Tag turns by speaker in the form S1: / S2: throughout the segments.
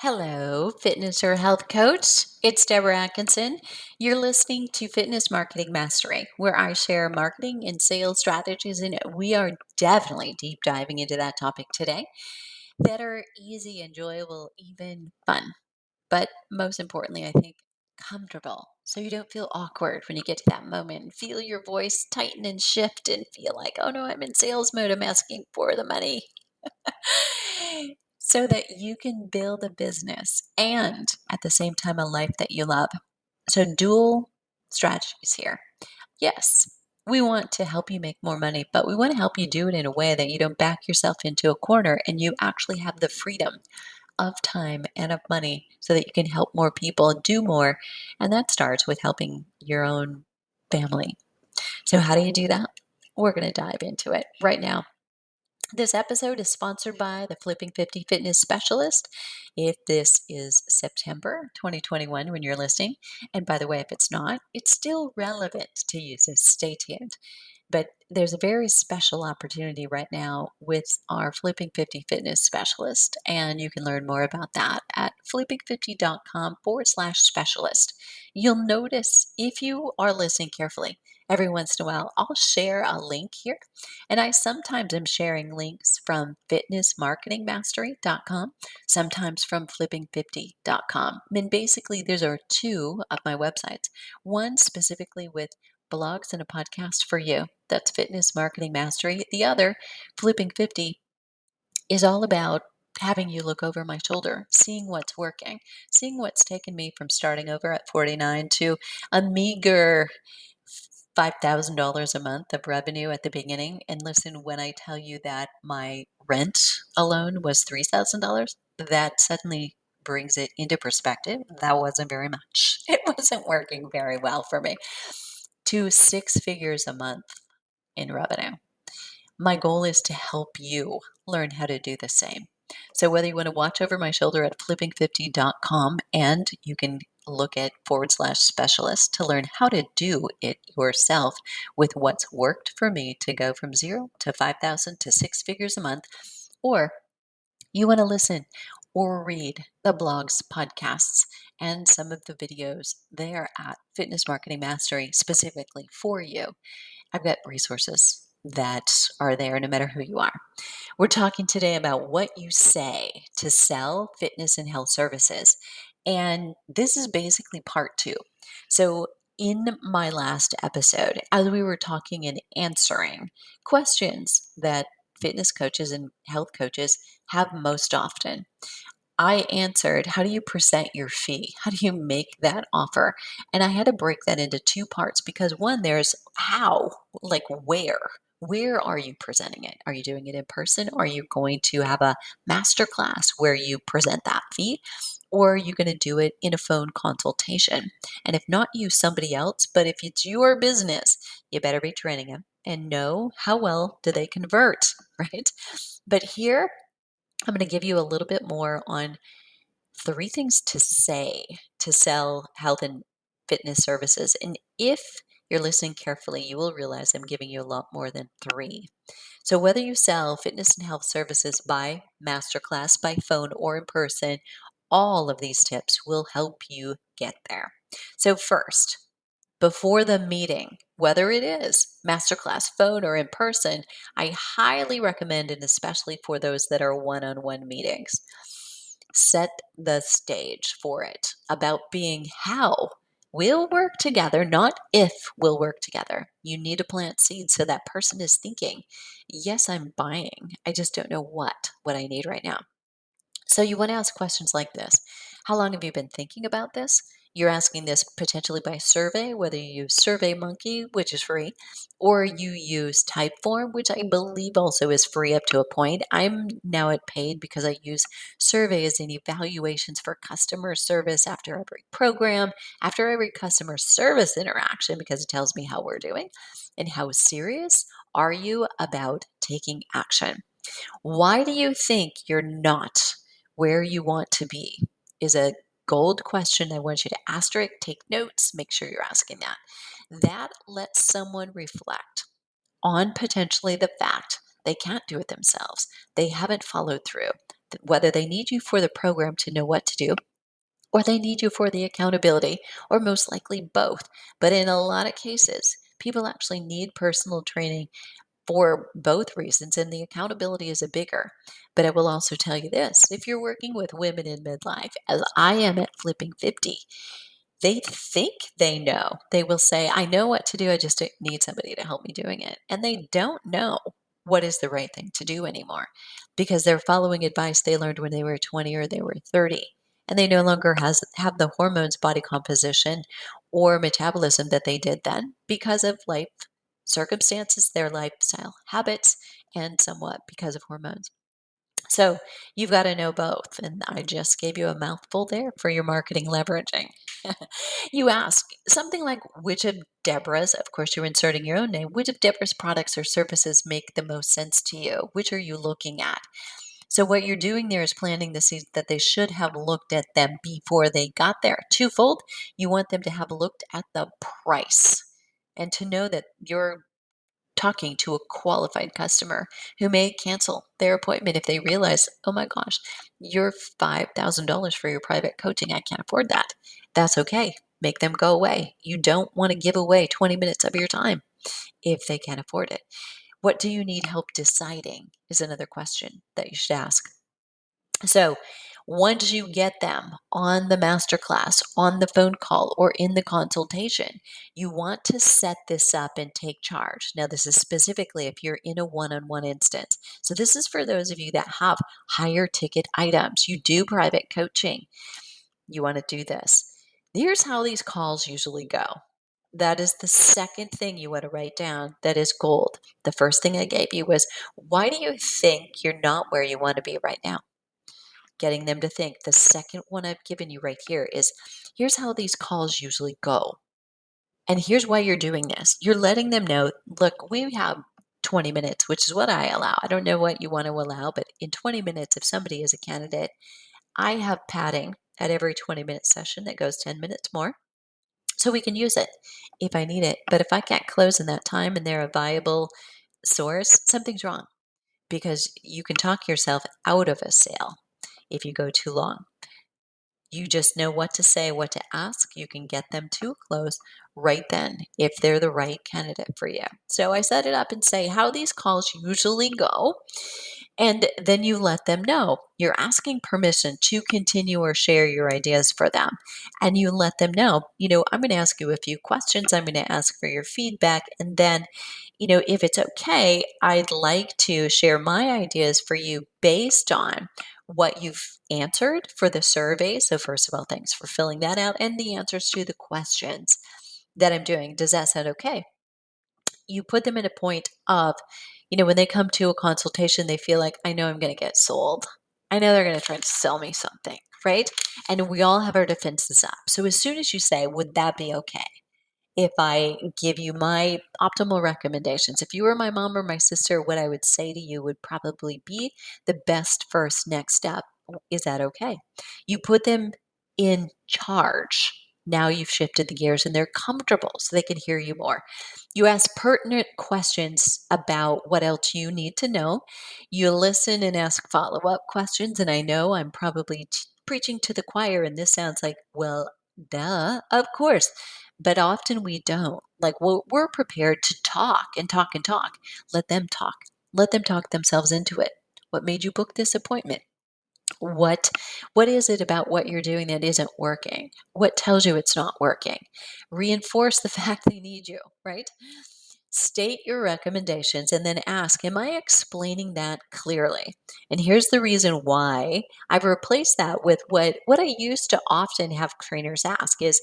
S1: Hello, fitness or health coach. It's Deborah Atkinson. You're listening to Fitness Marketing Mastery, where I share marketing and sales strategies, and we are definitely deep diving into that topic today that are easy, enjoyable, even fun. But most importantly, I think comfortable. So you don't feel awkward when you get to that moment and feel your voice tighten and shift and feel like, oh no, I'm in sales mode. I'm asking for the money so that you can build a business and at the same time a life that you love. So, dual strategies here. Yes, we want to help you make more money, but we want to help you do it in a way that you don't back yourself into a corner and you actually have the freedom of time and of money so that you can help more people do more. And that starts with helping your own family. So, how do you do that? We're going to dive into it right now. This episode is sponsored by the Flipping 50 Fitness Specialist. If this is September 2021 when you're listening, and by the way, if it's not, it's still relevant to you, so stay tuned. But there's a very special opportunity right now with our Flipping 50 Fitness Specialist, and you can learn more about that at flipping50.com/specialist. You'll notice if you are listening carefully, every once in a while, I'll share a link here, and I sometimes am sharing links from fitnessmarketingmastery.com, sometimes from flipping50.com. And basically, those are two of my websites, one specifically with blogs and a podcast for you. That's Fitness Marketing Mastery. The other, Flipping 50, is all about having you look over my shoulder, seeing what's working, seeing what's taken me from starting over at 49 to a meager $5,000 a month of revenue at the beginning. And listen, when I tell you that my rent alone was $3,000, that suddenly brings it into perspective. That wasn't very much. It wasn't working very well for me. To six figures a month in revenue. My goal is to help you learn how to do the same. So whether you want to watch over my shoulder at flipping50.com, and you can look at /specialist to learn how to do it yourself with what's worked for me to go from 0 to 5,000 to six figures a month, or you want to listen or read the blogs, podcasts, and some of the videos there at Fitness Marketing Mastery specifically for you. I've got resources that are there no matter who you are. We're talking today about what you say to sell fitness and health services. And this is basically part two. So, in my last episode, as we were talking and answering questions that fitness coaches and health coaches have most often, I answered, how do you present your fee? How do you make that offer? And I had to break that into two parts because one, there's how, like where. Where are you presenting it? Are you doing it in person? Are you going to have a master class where you present that fee? Or are you going to do it in a phone consultation? And if not, use somebody else. But if it's your business, you better be training them and know how well do they convert, right? But here, I'm going to give you a little bit more on three things to say to sell health and fitness services. And if you're listening carefully, you will realize I'm giving you a lot more than three. So, whether you sell fitness and health services by masterclass, by phone, or in person, all of these tips will help you get there. So, first, before the meeting, whether it is masterclass, phone, or in person, I highly recommend, and especially for those that are one on one meetings, set the stage for it about being how we'll work together, not if we'll work together. You need to plant seeds so that person is thinking, yes, I'm buying. I just don't know what I need right now. So you want to ask questions like this. How long have you been thinking about this? You're asking this potentially by survey, whether you use SurveyMonkey, which is free, or you use Typeform, which I believe also is free up to a point. I'm now at paid because I use surveys and evaluations for customer service after every program, after every customer service interaction, because it tells me how we're doing and how serious are you about taking action. Why do you think you're not where you want to be? Is a gold question. I want you to asterisk, take notes, make sure you're asking that. That lets someone reflect on potentially the fact they can't do it themselves. They haven't followed through. whether they need you for the program to know what to do, or they need you for the accountability, or most likely both. But in a lot of cases, people actually need personal training for both reasons, and the accountability is a bigger. But I will also tell you this, if you're working with women in midlife, as I am at flipping 50, they think they know. They will say, I know what to do, I just need somebody to help me doing it. And they don't know what is the right thing to do anymore because they're following advice they learned when they were 20 or they were 30. And they no longer have the hormones, body composition, or metabolism that they did then because of life circumstances, their lifestyle habits, and somewhat because of hormones. So you've got to know both. And I just gave you a mouthful there for your marketing leveraging. You ask something like, which of Deborah's, of course, you're inserting your own name, which of Deborah's products or services make the most sense to you? Which are you looking at? So what you're doing there is planting the seeds that they should have looked at them before they got there. Twofold, you want them to have looked at the price and to know that you're talking to a qualified customer who may cancel their appointment if they realize, oh my gosh, you're $5,000 for your private coaching. I can't afford that. That's okay. Make them go away. You don't want to give away 20 minutes of your time if they can't afford it. What do you need help deciding is another question that you should ask. So once you get them on the masterclass, on the phone call, or in the consultation, you want to set this up and take charge. Now, this is specifically if you're in a one-on-one instance. So this is for those of you that have higher ticket items. You do private coaching. You want to do this. Here's how these calls usually go. That is the second thing you want to write down that is gold. The first thing I gave you was, why do you think you're not where you want to be right now? Getting them to think. The second one I've given you right here is, here's how these calls usually go. And here's why you're doing this. You're letting them know, look, we have 20 minutes, which is what I allow. I don't know what you want to allow, but in 20 minutes, if somebody is a candidate, I have padding at every 20-minute session that goes 10 minutes more. So we can use it if I need it. But if I can't close in that time and they're a viable source, something's wrong because you can talk yourself out of a sale if you go too long. You just know what to say, what to ask. You can get them to close right then if they're the right candidate for you. So I set it up and say how these calls usually go. And then you let them know you're asking permission to continue or share your ideas for them. And you let them know, I'm going to ask you a few questions. I'm going to ask for your feedback. And then, if it's okay, I'd like to share my ideas for you based on what you've answered for the survey. So, first of all, thanks for filling that out and the answers to the questions that I'm doing. Does that sound okay? You put them in a point of, when they come to a consultation, they feel like, I know I'm going to get sold. I know they're going to try to sell me something, right? And we all have our defenses up. So as soon as you say, would that be okay if I give you my optimal recommendations? If you were my mom or my sister, what I would say to you would probably be the best first next step. Is that okay? You put them in charge. Now you've shifted the gears and they're comfortable so they can hear you more. You ask pertinent questions about what else you need to know. You listen and ask follow up questions. And I know I'm probably preaching to the choir, and this sounds like, well, duh, of course. But often we don't. Like, we're prepared to talk and talk and talk. Let them talk. Let them talk themselves into it. What made you book this appointment? What is it about what you're doing that isn't working? What tells you it's not working? Reinforce the fact they need you, right? State your recommendations and then ask, am I explaining that clearly? And here's the reason why I've replaced that with what I used to often have trainers ask is,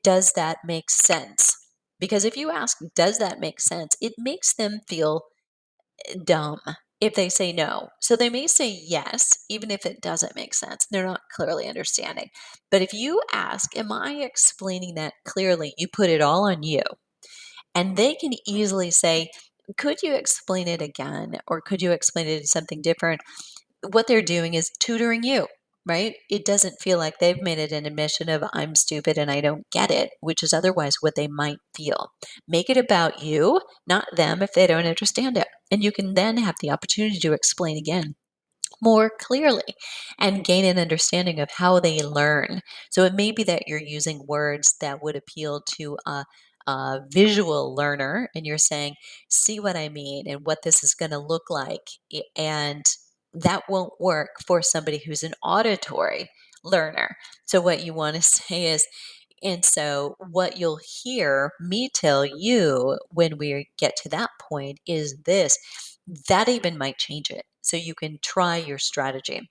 S1: does that make sense? Because if you ask, does that make sense? It makes them feel dumb if they say no. So they may say yes, even if it doesn't make sense. They're not clearly understanding. But if you ask, am I explaining that clearly? You put it all on you. And they can easily say, could you explain it again? Or could you explain it as something different? What they're doing is tutoring you, right? It doesn't feel like they've made it an admission of I'm stupid and I don't get it, which is otherwise what they might feel. Make it about you, not them if they don't understand it. And you can then have the opportunity to explain again more clearly and gain an understanding of how they learn. So it may be that you're using words that would appeal to a visual learner, and you're saying, see what I mean and what this is going to look like. And that won't work for somebody who's an auditory learner. So what you want to say is, and so, what you'll hear me tell you when we get to that point is this: that even might change it. So, you can try your strategy.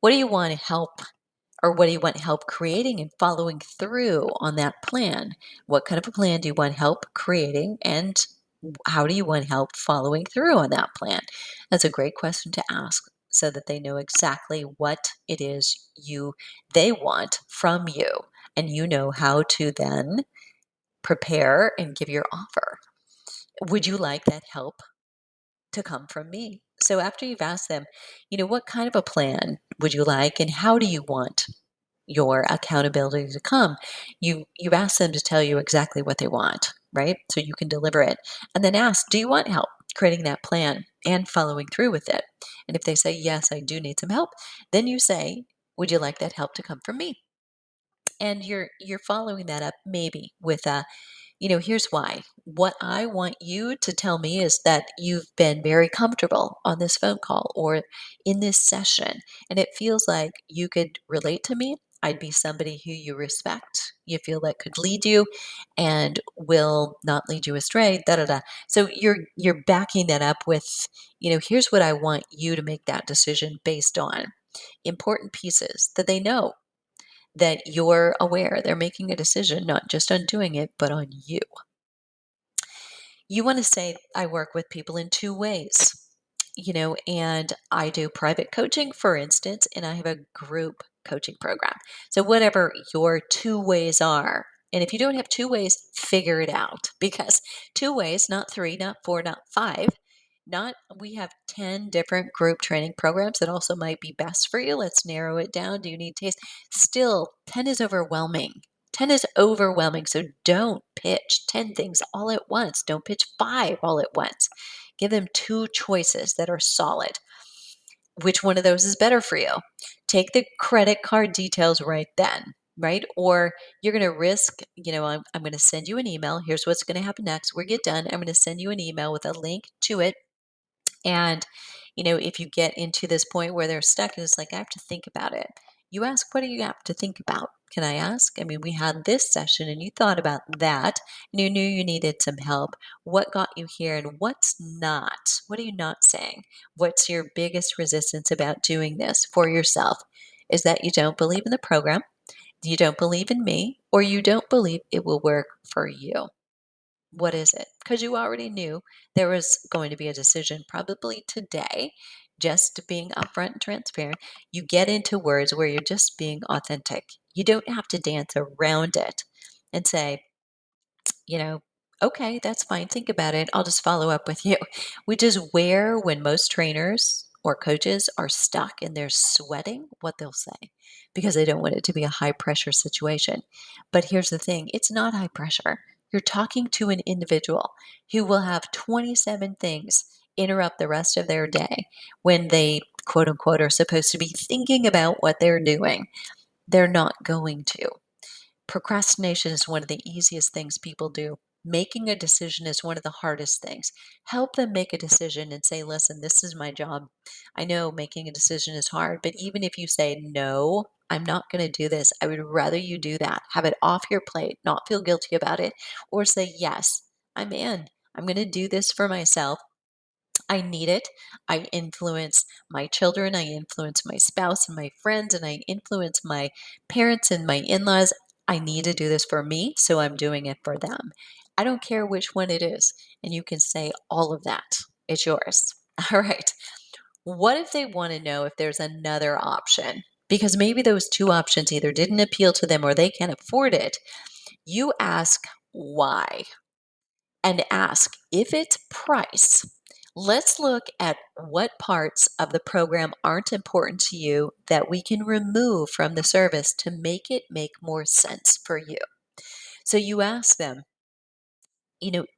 S1: What do you want to help, or what do you want help creating and following through on that plan? What kind of a plan do you want help creating, and how do you want help following through on that plan? That's a great question to ask so that they know exactly what it is they want from you, and you know how to then prepare and give your offer. Would you like that help to come from me? So after you've asked them, what kind of a plan would you like and how do you want your accountability to come? You've asked them to tell you exactly what they want, right? So you can deliver it. And then ask, do you want help creating that plan and following through with it? And if they say, yes, I do need some help, then you say, would you like that help to come from me? And you're following that up maybe with a, here's why. What I want you to tell me is that you've been very comfortable on this phone call or in this session, and it feels like you could relate to me. I'd be somebody who you respect, you feel that could lead you and will not lead you astray, da da da. So you're backing that up with, here's what I want you to make that decision based on important pieces that they know, that you're aware they're making a decision not just on doing it, but on you. You want to say, I work with people in two ways, and I do private coaching, for instance, and I have a group coaching program. So, whatever your two ways are, and if you don't have two ways, figure it out, because two ways, not three, not four, not five. Not, we have 10 different group training programs that also might be best for you. Let's narrow it down. Do you need taste? Still, 10 is overwhelming. 10 is overwhelming. So don't pitch 10 things all at once. Don't pitch five all at once. Give them two choices that are solid. Which one of those is better for you? Take the credit card details right then, right? Or you're going to risk, I'm going to send you an email. Here's what's going to happen next. We get done. I'm going to send you an email with a link to it. And, if you get into this point where they're stuck and it's like, I have to think about it, you ask, what do you have to think about? Can I ask? I mean, we had this session and you thought about that and you knew you needed some help. What got you here and what's not? What are you not saying? What's your biggest resistance about doing this for yourself? Is that you don't believe in the program, you don't believe in me, or you don't believe it will work for you? What is it? Because you already knew there was going to be a decision probably today. Just being upfront and transparent, you get into words where you're just being authentic. You don't have to dance around it and say, you know, okay, that's fine. Think about it. I'll just follow up with you, which is where, when most trainers or coaches are stuck and they're sweating, what they'll say, because they don't want it to be a high pressure situation. But here's the thing, it's not high pressure. You're talking to an individual who will have 27 things interrupt the rest of their day when they, quote unquote, are supposed to be thinking about what they're doing. They're not going to. Procrastination is one of the easiest things people do. Making a decision is one of the hardest things. Help them make a decision and say, listen, this is my job. I know making a decision is hard, but even if you say, no, I'm not going to do this, I would rather you do that. Have it off your plate, not feel guilty about it, or say, yes, I'm in. I'm going to do this for myself. I need it. I influence my children. I influence my spouse and my friends, and I influence my parents and my in laws. I need to do this for me, so I'm doing it for them. I don't care which one it is. And you can say all of that. It's yours. All right. What if they want to know if there's another option? Because maybe those two options either didn't appeal to them or they can't afford it. You ask why and ask if it's price. Let's look at what parts of the program aren't important to you that we can remove from the service to make it make more sense for you. So you ask them,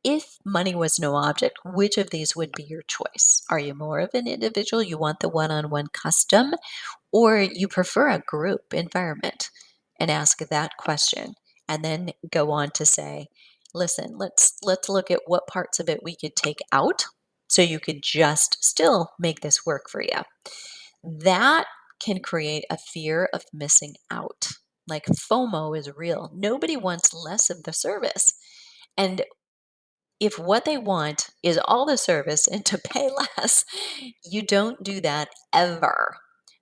S1: if money was no object, which of these would be your choice? Are you more of an individual? You want the one on one custom, or you prefer a group environment? And ask that question. And then go on to say, listen, let's look at what parts of it we could take out so you could just still make this work for you. That can create a fear of missing out. Like FOMO is real. Nobody wants less of the service. And if what they want is all the service and to pay less, you don't do that ever.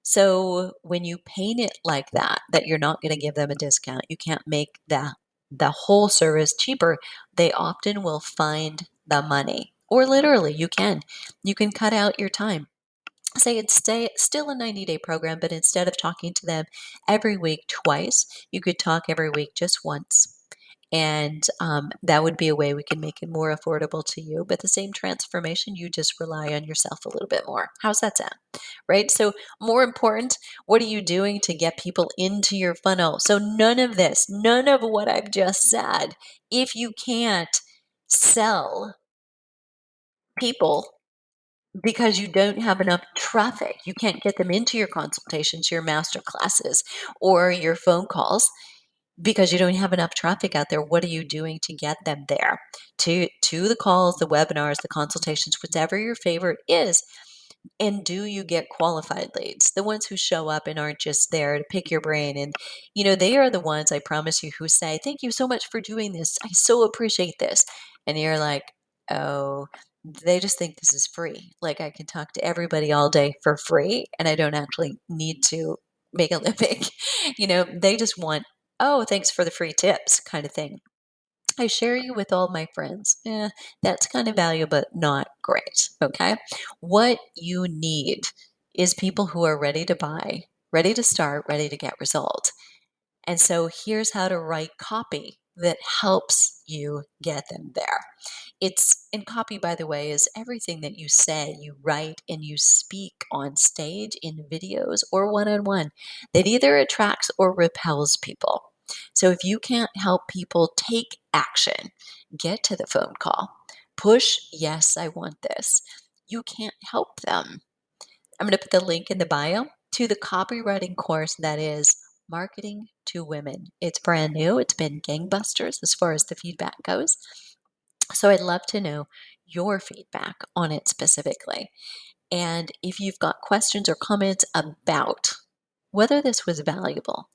S1: So when you paint it like that you're not going to give them a discount, you can't make the whole service cheaper, they often will find the money. Or literally, you can cut out your time. Say it's still a 90-day program, but instead of talking to them every week twice, you could talk every week just once. And that would be a way we can make it more affordable to you. But the same transformation, you just rely on yourself a little bit more. How's that sound? Right? So, more important, what are you doing to get people into your funnel? So, none of this, none of what I've just said, if you can't sell people because you don't have enough traffic, you can't get them into your consultations, your master classes, or your phone calls because you don't have enough traffic out there. What are you doing to get them there? To the calls, the webinars, the consultations, whatever your favorite is. And do you get qualified leads? The ones who show up and aren't just there to pick your brain. And, they are the ones, I promise you, who say, thank you so much for doing this. I so appreciate this. And you're like, oh, they just think this is free. Like I can talk to everybody all day for free and I don't actually need to make a living. They just want, oh, thanks for the free tips kind of thing. I share you with all my friends. That's kind of valuable, but not great. Okay. What you need is people who are ready to buy, ready to start, ready to get results. And so here's how to write copy that helps you get them there. It's in copy, by the way, is everything that you say, you write, and you speak on stage, in videos, or one on one that either attracts or repels people. So if you can't help people take action, get to the phone call, push, yes, I want this, you can't help them. I'm going to put the link in the bio to the copywriting course that is Marketing to Women. It's brand new, it's been gangbusters as far as the feedback goes. So I'd love to know your feedback on it specifically. And if you've got questions or comments about whether this was valuable,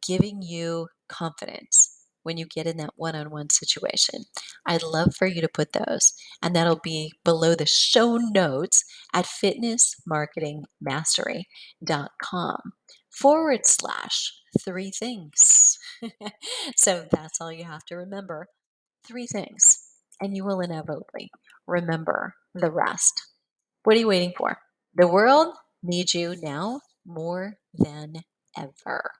S1: giving you confidence when you get in that one on one situation, I'd love for you to put those. And that'll be below the show notes at fitnessmarketingmastery.com/three things. So that's all you have to remember. Three things, and you will inevitably remember the rest. What are you waiting for? The world needs you now more than ever.